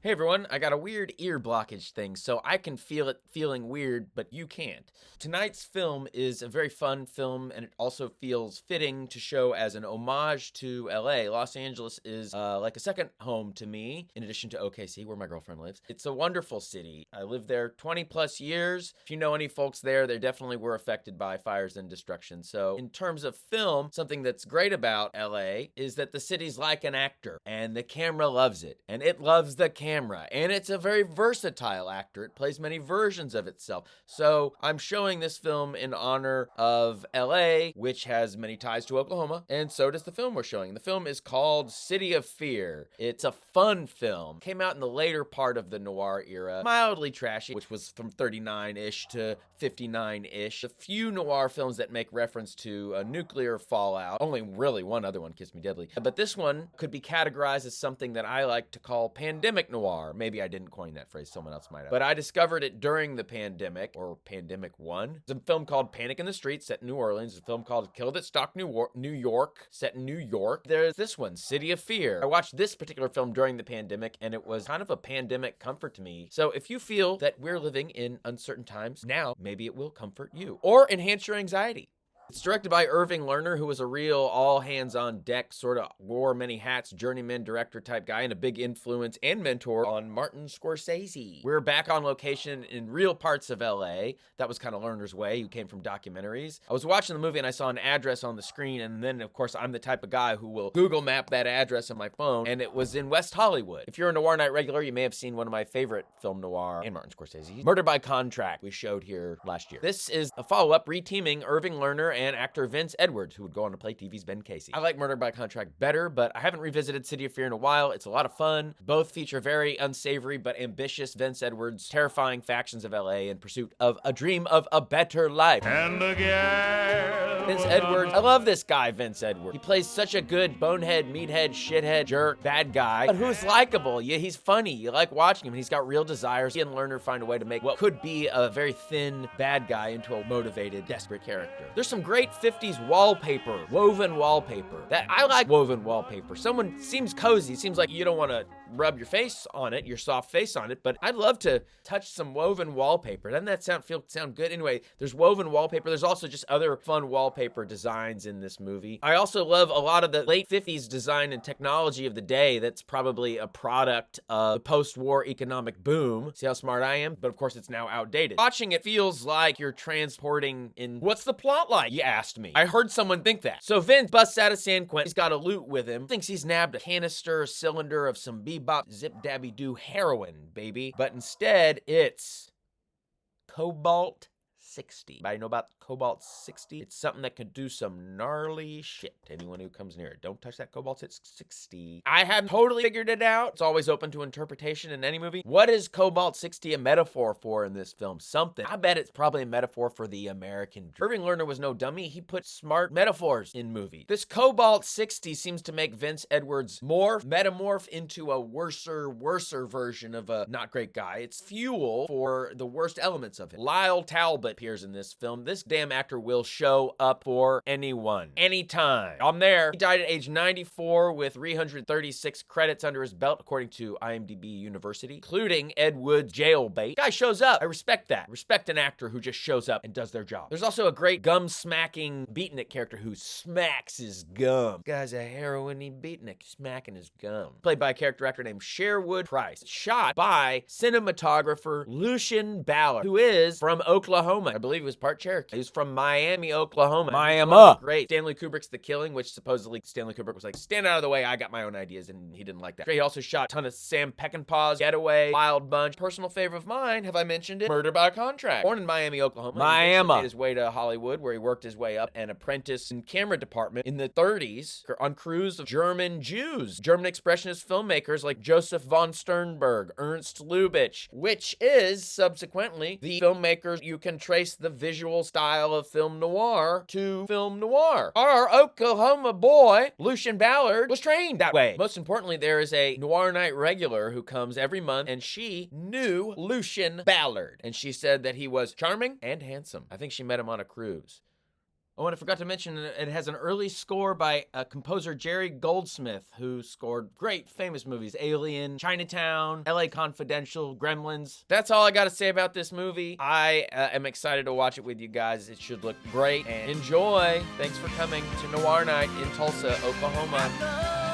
Hey everyone, I got a weird ear blockage thing, so I can feel it feeling weird, but you can't. Tonight's film is a very fun film, and it also feels fitting to show as an homage to LA. Los Angeles is like a second home to me, in addition to OKC, where my girlfriend lives. It's a wonderful city. I lived there 20 plus years. If you know any folks there, they definitely were affected by fires and destruction. So in terms of film, something that's great about LA is that the city's like an actor, and the camera loves it, and it loves the camera. And it's a very versatile actor. It plays many versions of itself. So I'm showing this film in honor of LA, which has many ties to Oklahoma, and so does the film we're showing. The film is called City of Fear. It's a fun film. Came out in the later part of the noir era. Mildly trashy, which was from 39-ish to 59-ish. The few noir films that make reference to a nuclear fallout. Only really one other one, Kiss Me Deadly. But this one could be categorized as something that I like to call pandemic noir. Maybe I didn't coin that phrase, someone else might have. But I discovered it during the pandemic, or Pandemic 1. It's a film called Panic in the Streets, set in New Orleans. It's a film called Killed at Stock, New York, set in New York. There's this one, City of Fear. I watched this particular film during the pandemic, and it was kind of a pandemic comfort to me. So if you feel that we're living in uncertain times, now maybe it will comfort you, or enhance your anxiety. It's directed by Irving Lerner, who was a real all-hands-on-deck, sort of wore many hats, journeyman director type guy, and a big influence and mentor on Martin Scorsese. We're back on location in real parts of LA. That was kind of Lerner's way. He came from documentaries. I was watching the movie and I saw an address on the screen, and then, of course, I'm the type of guy who will Google map that address on my phone, and it was in West Hollywood. If you're a Noir Night regular, you may have seen one of my favorite film noir, and Martin Scorsese, Murder by Contract, we showed here last year. This is a follow-up reteaming Irving Lerner and actor Vince Edwards, who would go on to play TV's Ben Casey. I like Murder by Contract better, but I haven't revisited City of Fear in a while. It's a lot of fun. Both feature very unsavory but ambitious Vince Edwards' terrifying factions of LA in pursuit of a dream of a better life. And again, Vince Edwards, I love this guy, Vince Edwards. He plays such a good bonehead, meathead, shithead, jerk, bad guy, but who's likable. Yeah, he's funny. You like watching him. He's got real desires. He and Lerner find a way to make what could be a very thin bad guy into a motivated, desperate character. There's some great 50s wallpaper, woven wallpaper. That I like woven wallpaper. Someone seems cozy. Seems like you don't want to rub your face on it, your soft face on it, but I'd love to touch some woven wallpaper. Doesn't that sound good? Anyway, there's woven wallpaper. There's also just other fun wallpaper designs in this movie. I also love a lot of the late 50s design and technology of the day that's probably a product of the post-war economic boom. See how smart I am? But of course it's now outdated. Watching it feels like you're transporting in, what's the plot like? You asked me. I heard someone think that. So Vince busts out of San Quentin. He's got a loot with him. Thinks he's nabbed a canister, a cylinder of some bebop zip-dabby-doo heroin, baby. But instead, it's Cobalt 60. Anybody know about Cobalt 60? It's something that could do some gnarly shit to anyone who comes near it. Don't touch that Cobalt 60. I haven't totally figured it out. It's always open to interpretation in any movie. What is Cobalt 60 a metaphor for in this film? Something. I bet it's probably a metaphor for the American dream. Irving Lerner was no dummy. He put smart metaphors in movies. This Cobalt 60 seems to make Vince Edwards metamorph into a worser version of a not great guy. It's fuel for the worst elements of him. Lyle Talbot appears in this film. This damn actor will show up for anyone, anytime. I'm there. He died at age 94 with 336 credits under his belt, according to IMDb University, including Ed Wood's jailbait. Guy shows up. I respect that. Respect an actor who just shows up and does their job. There's also a great gum-smacking beatnik character who smacks his gum. Guy's a heroin-y beatnik smacking his gum. Played by a character actor named Sherwood Price. Shot by cinematographer Lucian Ballard, who is from Oklahoma. I believe he was part Cherokee. He was from Miami, Oklahoma. Miami. Great. Stanley Kubrick's The Killing, which supposedly Stanley Kubrick was like, stand out of the way, I got my own ideas, and he didn't like that. He also shot a ton of Sam Peckinpah's Getaway, Wild Bunch. Personal favorite of mine, have I mentioned it? Murder by Contract. Born in Miami, Oklahoma. Miami. He made his way to Hollywood, where he worked his way up an apprentice in camera department in the 30s on crews of German Jews. German expressionist filmmakers like Joseph von Sternberg, Ernst Lubitsch, which is subsequently the filmmakers you can trace the visual style of film noir to film noir. Our Oklahoma boy, Lucian Ballard, was trained that way. Most importantly, there is a Noir Night regular who comes every month, and she knew Lucian Ballard. And she said that he was charming and handsome. I think she met him on a cruise. Oh, and I forgot to mention, it has an early score by composer Jerry Goldsmith, who scored great famous movies, Alien, Chinatown, LA Confidential, Gremlins. That's all I got to say about this movie. I am excited to watch it with you guys. It should look great, and enjoy. Thanks for coming to Noir Night in Tulsa, Oklahoma.